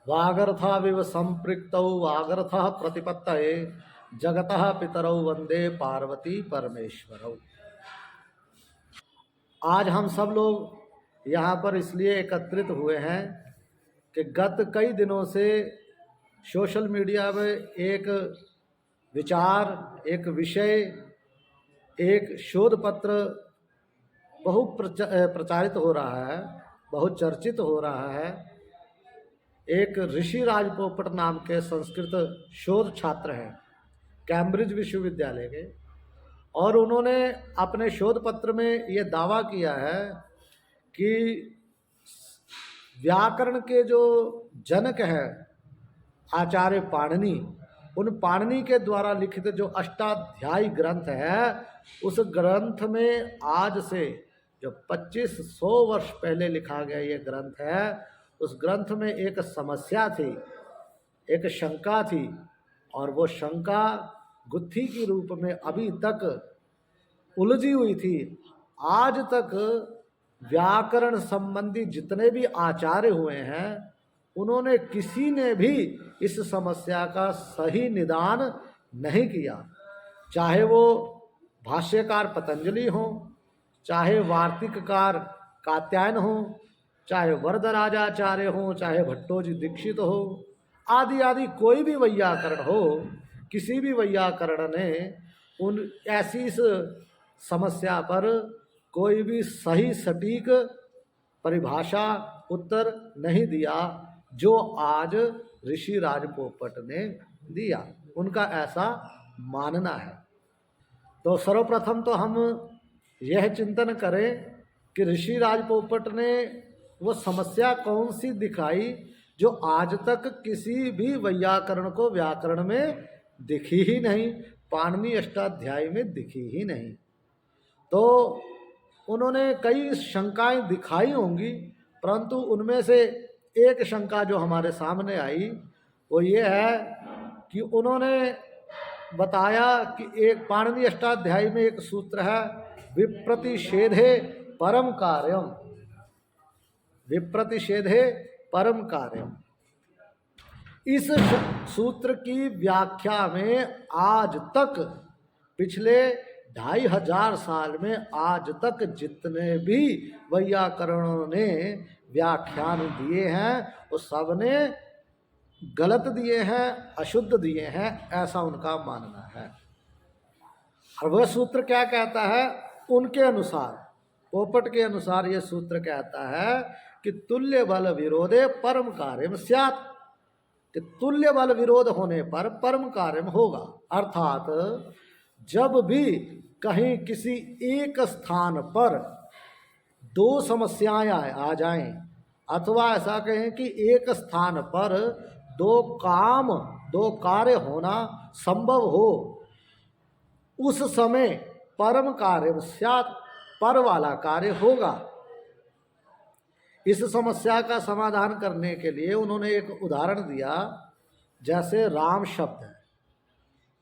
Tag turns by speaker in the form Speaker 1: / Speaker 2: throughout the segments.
Speaker 1: वागर्थाविव संपृक्तौ वागर्थः प्रतिपत्तये जगतः पितरौ वंदे पार्वती परमेश्वरौ। आज हम सब लोग यहाँ पर इसलिए एकत्रित हुए हैं कि गत कई दिनों से सोशल मीडिया में एक विचार, एक विषय, एक शोध पत्र बहुत प्रचारित हो रहा है, बहुत चर्चित हो रहा है। एक ऋषिराज पोपट नाम के संस्कृत शोध छात्र हैं कैम्ब्रिज विश्वविद्यालय के, और उन्होंने अपने शोध पत्र में ये दावा किया है कि व्याकरण के जो जनक हैं आचार्य पाणिनि, उन पाणिनि के द्वारा लिखित जो अष्टाध्यायी ग्रंथ है, उस ग्रंथ में आज से जो 2500 वर्ष पहले लिखा गया ये ग्रंथ है, उस ग्रंथ में एक समस्या थी, एक शंका थी, और वो शंका गुत्थी के रूप में अभी तक उलझी हुई थी। आज तक व्याकरण संबंधी जितने भी आचार्य हुए हैं, उन्होंने किसी ने भी इस समस्या का सही निदान नहीं किया। चाहे वो भाष्यकार पतंजलि हो, चाहे वार्तिककार कात्यायन हो, चाहे वरदराजाचार्य हो, चाहे भट्टोजी दीक्षित हो, आदि आदि कोई भी वैयाकरण हो, किसी भी वैयाकरण ने उन ऐसी इस समस्या पर कोई भी सही सटीक परिभाषा उत्तर नहीं दिया जो आज ऋषिराज पोपट ने दिया। उनका ऐसा मानना है। तो सर्वप्रथम तो हम यह चिंतन करें कि ऋषिराज पोपट ने वो समस्या कौन सी दिखाई जो आज तक किसी भी वैयाकरण को व्याकरण में दिखी ही नहीं, पाणिनि अष्टाध्यायी में दिखी ही नहीं। तो उन्होंने कई शंकाएं दिखाई होंगी, परंतु उनमें से एक शंका जो हमारे सामने आई वो ये है कि उन्होंने बताया कि एक पाणिनि अष्टाध्यायी में एक सूत्र है, विप्रतिषेधे परम कार्यम, विप्रतिषेधे परम कार्यम। इस सूत्र की व्याख्या में आज तक पिछले 2500 साल में आज तक जितने भी वैयाकरणों ने व्याख्यान दिए हैं वो सब ने गलत दिए हैं, अशुद्ध दिए हैं, ऐसा उनका मानना है। और वह सूत्र क्या कहता है? उनके अनुसार, पोपट के अनुसार यह सूत्र कहता है कि तुल्य बल विरोधे परम कार्यम स्यात्, कि तुल्य बल विरोध होने पर परम कार्यम होगा। अर्थात जब भी कहीं किसी एक स्थान पर दो समस्याएं आ जाएं, अथवा ऐसा कहें कि एक स्थान पर दो काम, दो कार्य होना संभव हो, उस समय परम कार्य स्यात्, पर वाला कार्य होगा। इस समस्या का समाधान करने के लिए उन्होंने एक उदाहरण दिया, जैसे राम शब्द है,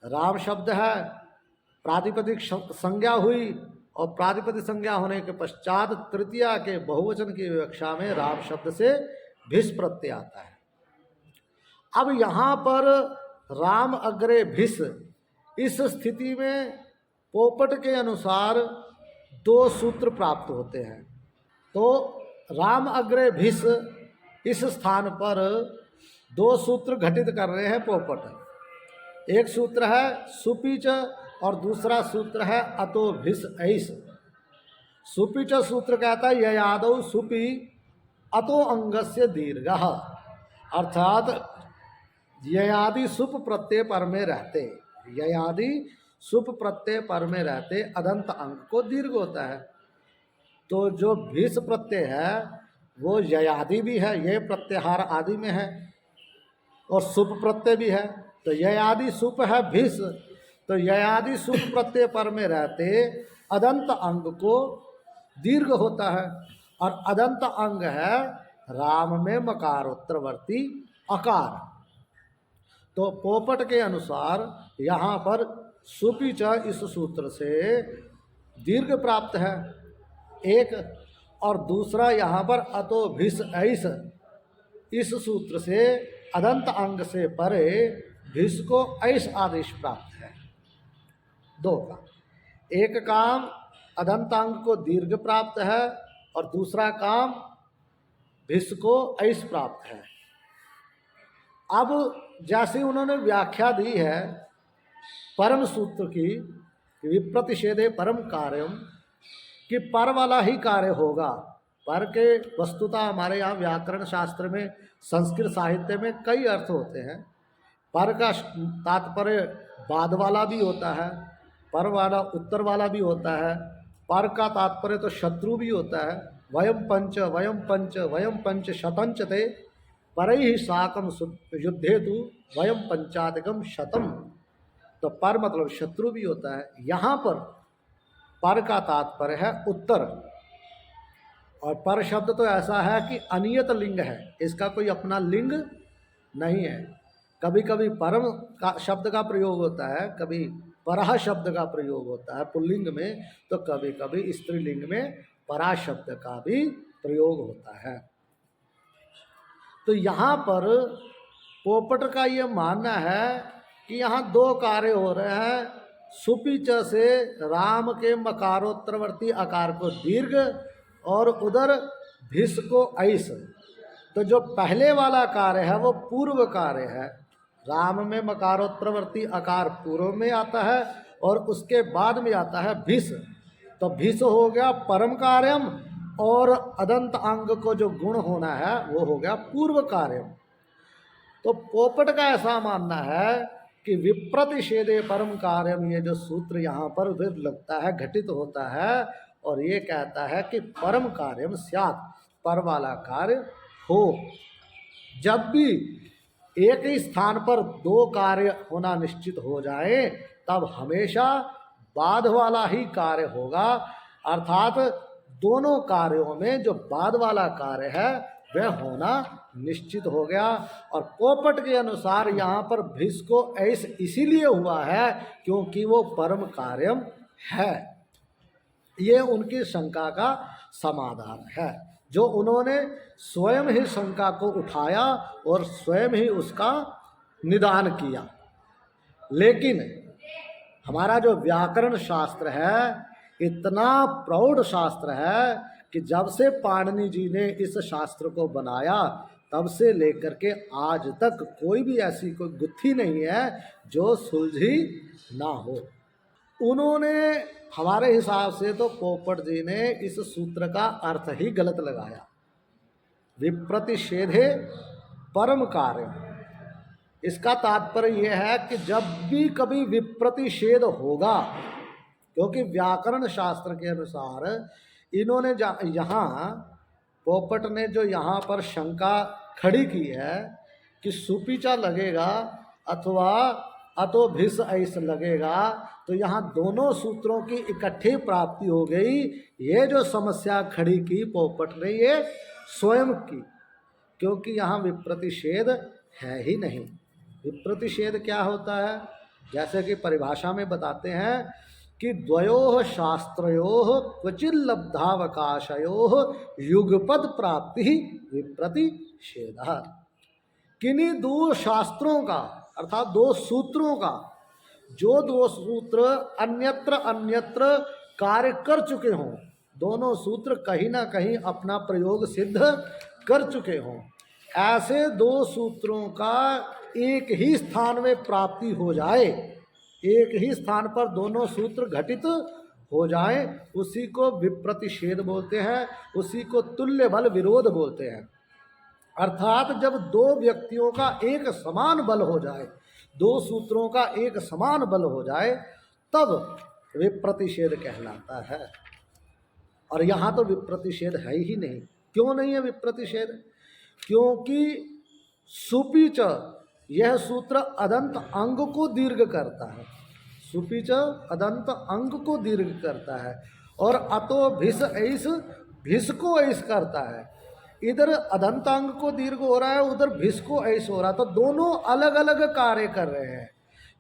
Speaker 1: राम शब्द है, प्रातिपदिक संज्ञा हुई, और प्रातिपदिक संज्ञा होने के पश्चात तृतीया के बहुवचन की विवक्षा में राम शब्द से भिस प्रत्यय आता है। अब यहाँ पर राम अग्रे भिस, इस स्थिति में पोपट के अनुसार दो सूत्र प्राप्त होते हैं। तो राम अग्रे भिस, इस स्थान पर दो सूत्र घटित कर रहे हैं पोपट। एक सूत्र है सुपीच और दूसरा सूत्र है अतो भिस ऐस। सुपीच सूत्र कहता है ययादौ सुपी अतो अंगस्य दीर्घः, अर्थात ययादि सुप प्रत्यय पर में रहते, ययादि सुप प्रत्यय पर में रहते अदंत अंग को दीर्घ होता है। तो जो भिस प्रत्यय है वो ययादि भी है, ये प्रत्याहार आदि में है, और सुप प्रत्यय भी है। तो ययादि सुप है भिस, तो ययादि सुप प्रत्यय पर में रहते अदंत अंग को दीर्घ होता है, और अदंत अंग है राम में मकारोत्तरवर्ती अकार। तो पोपट के अनुसार यहाँ पर सुपीच इस सूत्र से दीर्घ प्राप्त है एक, और दूसरा यहाँ पर अतो भिस ऐस, इस सूत्र से अदंत अंग से परे भिष को ऐस आदेश प्राप्त है। दो काम, एक काम अदंत अंग को दीर्घ प्राप्त है और दूसरा काम भिष को ऐस प्राप्त है। अब जैसे उन्होंने व्याख्या दी है परम सूत्र की, विप्रतिषेधे परम कार्यम, कि पर वाला ही कार्य होगा। पर के वस्तुतः हमारे यहाँ व्याकरण शास्त्र में, संस्कृत साहित्य में कई अर्थ होते हैं। पर का तात्पर्य बाद वाला भी होता है, पर वाला उत्तर वाला भी होता है, पर का तात्पर्य तो शत्रु भी होता है। वयम पंच वयम पंच वयम पंच शतंच ते परैः साकं युद्धे तु वयम पंचाधिकम शतम। तो पर मतलब शत्रु भी होता है। यहाँ पर का तात्पर्य है उत्तर, और पर शब्द तो ऐसा है कि अनियत लिंग है, इसका कोई अपना लिंग नहीं है। कभी कभी परम का शब्द का प्रयोग होता है, कभी परह शब्द का प्रयोग होता है पुल्लिंग में, तो कभी कभी स्त्रीलिंग में परा शब्द का भी प्रयोग होता है। तो यहाँ पर पोपट का ये मानना है कि यहाँ दो कार्य हो रहे हैं। सुपिच से राम के मकारोत्तरवर्ती आकार को दीर्घ और उधर भिष को ऐस। तो जो पहले वाला कार्य है वो पूर्व कार्य है। राम में मकारोत्तरवर्ती आकार पूर्व में आता है और उसके बाद में आता है भिष। तो भिष हो गया परम कार्यम और अदंत अंग को जो गुण होना है वो हो गया पूर्व कार्यम। तो पोपट का ऐसा मानना है कि विप्रतिषेधे परम कार्यम, ये जो सूत्र यहाँ पर फिर लगता है घटित होता है और ये कहता है कि परम कार्यम स्यात्, पर वाला कार्य हो। जब भी एक ही स्थान पर दो कार्य होना निश्चित हो जाए तब हमेशा बाद वाला ही कार्य होगा। अर्थात दोनों कार्यों में जो बाद वाला कार्य है वह होना निश्चित हो गया। और पोपट के अनुसार यहाँ पर भिष को ऐस इसीलिए हुआ है क्योंकि वो परम कार्यम है। ये उनकी शंका का समाधान है, जो उन्होंने स्वयं ही शंका को उठाया और स्वयं ही उसका निदान किया। लेकिन हमारा जो व्याकरण शास्त्र है इतना प्रौढ़ शास्त्र है कि जब से पाणिनि जी ने इस शास्त्र को बनाया तब से लेकर के आज तक कोई भी ऐसी कोई गुत्थी नहीं है जो सुलझी ना हो। उन्होंने हमारे हिसाब से तो पोपट जी ने इस सूत्र का अर्थ ही गलत लगाया। विप्रतिषेधे परम कार्य, इसका तात्पर्य यह है कि जब भी कभी विप्रतिषेध होगा, क्योंकि व्याकरण शास्त्र के अनुसार इन्होंने यहाँ पोपट ने जो यहाँ पर शंका खड़ी की है कि सुपीचा लगेगा अथवा अतो भिष ऐस लगेगा, तो यहाँ दोनों सूत्रों की इकट्ठी प्राप्ति हो गई। ये जो समस्या खड़ी की पोपट ने ये स्वयं की, क्योंकि यहाँ विप्रतिषेध है ही नहीं। विप्रतिषेध क्या होता है? जैसे कि परिभाषा में बताते हैं कि द्वयोः शास्त्रयोः क्वचिल्लब्धावकाशयोः युगपद प्राप्ति विप्रतिषेधः। किन्हीं दो शास्त्रों का अर्थात दो सूत्रों का, जो दो सूत्र अन्यत्र अन्यत्र कार्य कर चुके हों, दोनों सूत्र कहीं ना कहीं अपना प्रयोग सिद्ध कर चुके हों, ऐसे दो सूत्रों का एक ही स्थान में प्राप्ति हो जाए, एक ही स्थान पर दोनों सूत्र घटित हो जाए, उसी को विप्रतिषेध बोलते हैं, उसी को तुल्य बल विरोध बोलते हैं। अर्थात जब दो व्यक्तियों का एक समान बल हो जाए, दो सूत्रों का एक समान बल हो जाए, तब विप्रतिषेध कहलाता है। और यहाँ तो विप्रतिषेध है ही नहीं। क्यों नहीं है विप्रतिषेध? क्योंकि सुपीच यह सूत्र अदंत अंग को दीर्घ करता है। सुपीच अदंत अंग को दीर्घ करता है और अतो भिष ऐस भिष को ऐस करता है। इधर अदंत अंग को दीर्घ हो रहा है, उधर भिष को ऐस हो रहा है, तो दोनों अलग अलग कार्य कर रहे हैं।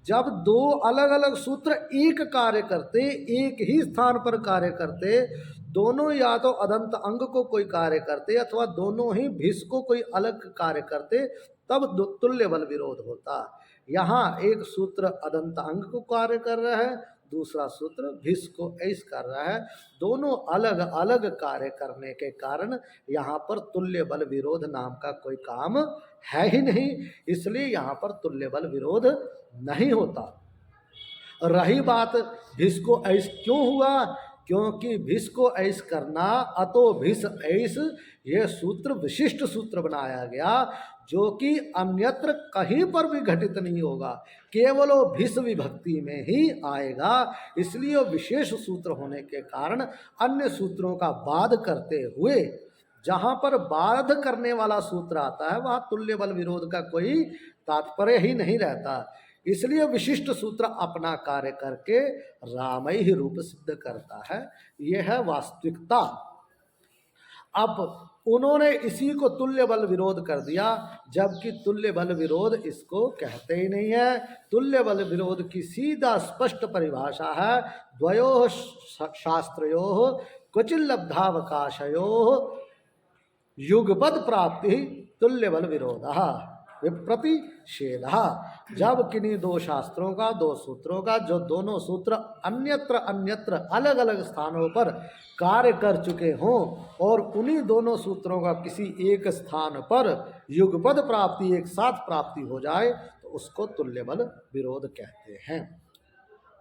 Speaker 1: जब दो अलग अलग सूत्र एक कार्य करते, एक ही स्थान पर कार्य करते, दोनों या तो अदंत अंग को कोई कार्य करते अथवा दोनों ही भिस को कोई अलग कार्य करते, तब तुल्य बल विरोध होता। यहाँ एक सूत्र अदंत अंग को कार्य कर रहा है, दूसरा सूत्र भिस को ऐस कर रहा है। दोनों अलग अलग कार्य करने के कारण यहाँ पर तुल्य बल विरोध नाम का कोई काम है ही नहीं, इसलिए यहाँ पर तुल्य बल विरोध नहीं होता। रही बात भिस को ऐस क्यों हुआ, क्योंकि भिस को ऐस करना, अतो भिस ऐस, ये सूत्र विशिष्ट सूत्र बनाया गया जो कि अन्यत्र कहीं पर भी घटित नहीं होगा, केवल वो भिस विभक्ति में ही आएगा। इसलिए वो विशेष सूत्र होने के कारण अन्य सूत्रों का बाध करते हुए जहाँ पर बाध करने वाला सूत्र आता है वहाँ तुल्य बल विरोध का कोई तात्पर्य ही नहीं रहता। इसलिए विशिष्ट सूत्र अपना कार्य करके रामय ही रूप सिद्ध करता है, यह है वास्तविकता। अब उन्होंने इसी को तुल्य बल विरोध कर दिया, जबकि तुल्य बल विरोध इसको कहते ही नहीं है। तुल्य बल विरोध की सीधा स्पष्ट परिभाषा है, द्वयोः शास्त्रयोः क्वचिल्लब्धावकाशयोः युगपद प्राप्ति तुल्य बल विरोधः विप्रतिषेधः। जब किन्हीं दो शास्त्रों का, दो सूत्रों का, जो दोनों सूत्र अन्यत्र अन्यत्र अलग अलग स्थानों पर कार्य कर चुके हों और उन्हीं दोनों सूत्रों का किसी एक स्थान पर युगपद प्राप्ति, एक साथ प्राप्ति हो जाए, तो उसको तुल्य बल विरोध कहते हैं।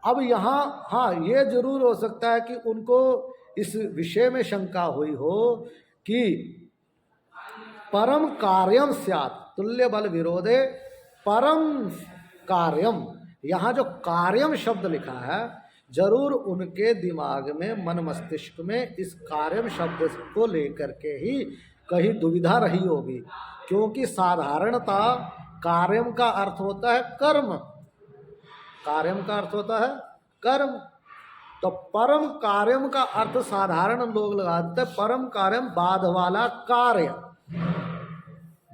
Speaker 1: अब यहाँ हाँ ये जरूर हो सकता है कि उनको इस विषय में शंका हुई हो कि परम कार्यम स्यात्, तुल्य बल विरोधे परम कार्यम, यहाँ जो कार्यम शब्द लिखा है, जरूर उनके दिमाग में, मन मस्तिष्क में इस कार्यम शब्द को लेकर के ही कहीं दुविधा रही होगी, क्योंकि साधारणता कार्यम का अर्थ होता है कर्म, कार्यम का अर्थ होता है कर्म, तो परम कार्यम का अर्थ साधारण लोग लगा देते हैं परम कार्यम बाध वाला कार्य,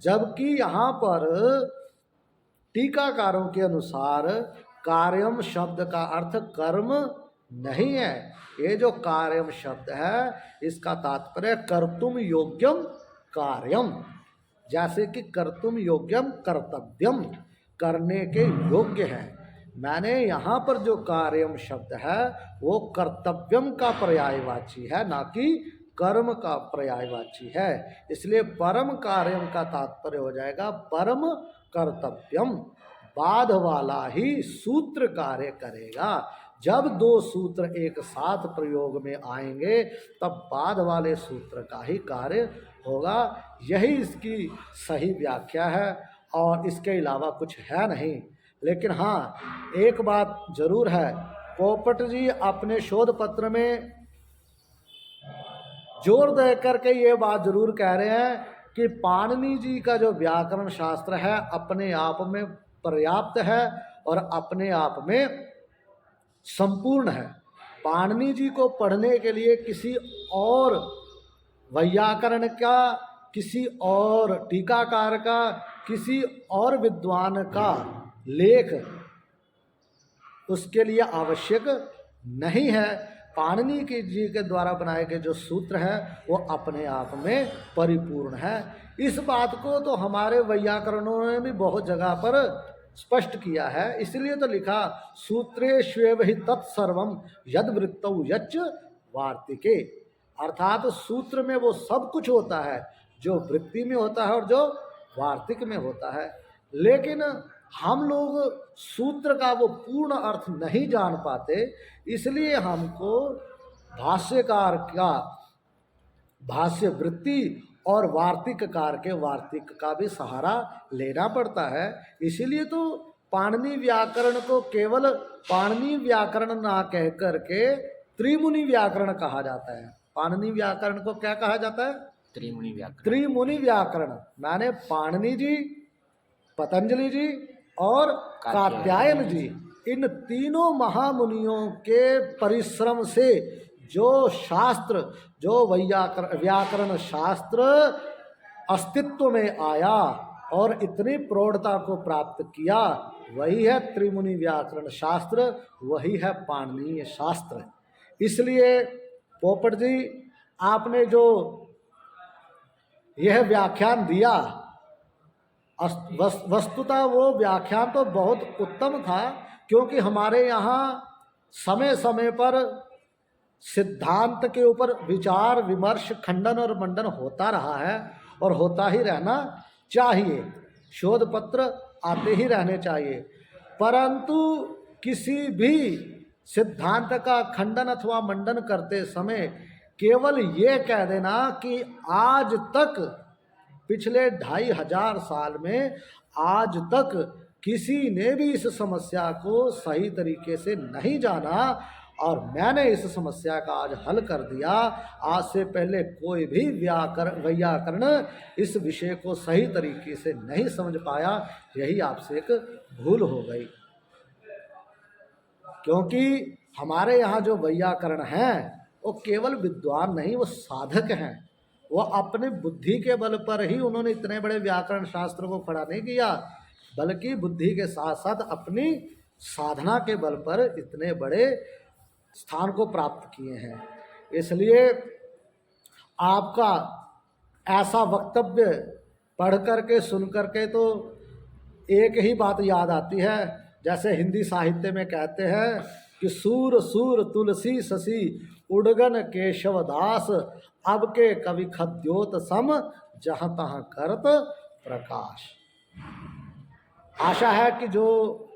Speaker 1: जबकि यहाँ पर टीकाकारों के अनुसार कार्यम शब्द का अर्थ कर्म नहीं है। ये जो कार्यम शब्द है इसका तात्पर्य कर्तुम योग्यम कार्यम, जैसे कि कर्तुम योग्यम कर्तव्यम, करने के योग्य है। मैंने यहाँ पर जो कार्यम शब्द है वो कर्तव्यम का पर्यायवाची है, ना कि कर्म का पर्यायवाची है। इसलिए परम कार्यम का तात्पर्य हो जाएगा परम कर्तव्यम, बाध वाला ही सूत्र कार्य करेगा। जब दो सूत्र एक साथ प्रयोग में आएंगे तब बाध वाले सूत्र का ही कार्य होगा। यही इसकी सही व्याख्या है और इसके अलावा कुछ है नहीं। लेकिन हाँ एक बात जरूर है, पोपट जी अपने शोध पत्र में जोर दे करके ये बात जरूर कह रहे हैं कि पाणिनि जी का जो व्याकरण शास्त्र है अपने आप में पर्याप्त है और अपने आप में संपूर्ण है। पाणिनि जी को पढ़ने के लिए किसी और वैयाकरण का, किसी और टीकाकार का, किसी और विद्वान का लेख उसके लिए आवश्यक नहीं है। पाणिनि के जी के द्वारा बनाए गए जो सूत्र है वो अपने आप में परिपूर्ण है। इस बात को तो हमारे वैयाकरणों ने भी बहुत जगह पर स्पष्ट किया है, इसलिए तो लिखा सूत्रेष्वेव हि तत्सर्वम यद वृत्तौ यच्च वार्तिके, अर्थात सूत्र में वो सब कुछ होता है जो वृत्ति में होता है और जो वार्तिक में होता है। लेकिन हम लोग सूत्र का वो पूर्ण अर्थ नहीं जान पाते, इसलिए हमको भाष्यकार का भाष्य वृत्ति और वार्तिककार के वार्तिक का भी सहारा लेना पड़ता है। इसीलिए तो पाणिनि व्याकरण को केवल पाणिनि व्याकरण ना कह करके त्रिमुनि व्याकरण कहा जाता है। पाणिनि व्याकरण को क्या कहा जाता है?
Speaker 2: त्रिमुनि व्याकरण।
Speaker 1: त्रिमुनि व्याकरण माने पाणिनि जी, पतंजलि जी और कात्यायन जी, इन तीनों महामुनियों के परिश्रम से जो शास्त्र, जो व्याकरण शास्त्र अस्तित्व में आया और इतनी प्रौढ़ता को प्राप्त किया, वही है त्रिमुनि व्याकरण शास्त्र, वही है पाणिनीय शास्त्र। इसलिए पोपट जी, आपने जो यह व्याख्यान दिया, वस्तुतः वो व्याख्यान तो बहुत उत्तम था, क्योंकि हमारे यहाँ समय समय पर सिद्धांत के ऊपर विचार विमर्श, खंडन और मंडन होता रहा है और होता ही रहना चाहिए। शोध पत्र आते ही रहने चाहिए, परंतु किसी भी सिद्धांत का खंडन अथवा मंडन करते समय केवल ये कह देना कि आज तक, पिछले 2500 साल में आज तक किसी ने भी इस समस्या को सही तरीके से नहीं जाना और मैंने इस समस्या का आज हल कर दिया, आज से पहले कोई भी वैयाकरण इस विषय को सही तरीके से नहीं समझ पाया, यही आपसे एक भूल हो गई। क्योंकि हमारे यहाँ जो वैयाकरण हैं वो केवल विद्वान नहीं, वो साधक हैं। वो अपनी बुद्धि के बल पर ही उन्होंने इतने बड़े व्याकरण शास्त्र को खड़ा नहीं किया, बल्कि बुद्धि के साथ साथ अपनी साधना के बल पर इतने बड़े स्थान को प्राप्त किए हैं। इसलिए आपका ऐसा वक्तव्य पढ़ करके सुन करके तो एक ही बात याद आती है, जैसे हिंदी साहित्य में कहते हैं कि सूर सूर तुलसी शशि उड़गन केशव दास, अब के कवि खद्योत सम जहाँ तहाँ करत प्रकाश। आशा है कि जो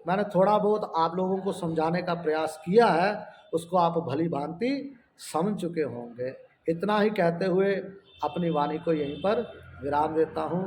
Speaker 1: मैंने थोड़ा बहुत आप लोगों को समझाने का प्रयास किया है उसको आप भली भांति समझ चुके होंगे। इतना ही कहते हुए अपनी वाणी को यहीं पर विराम देता हूँ।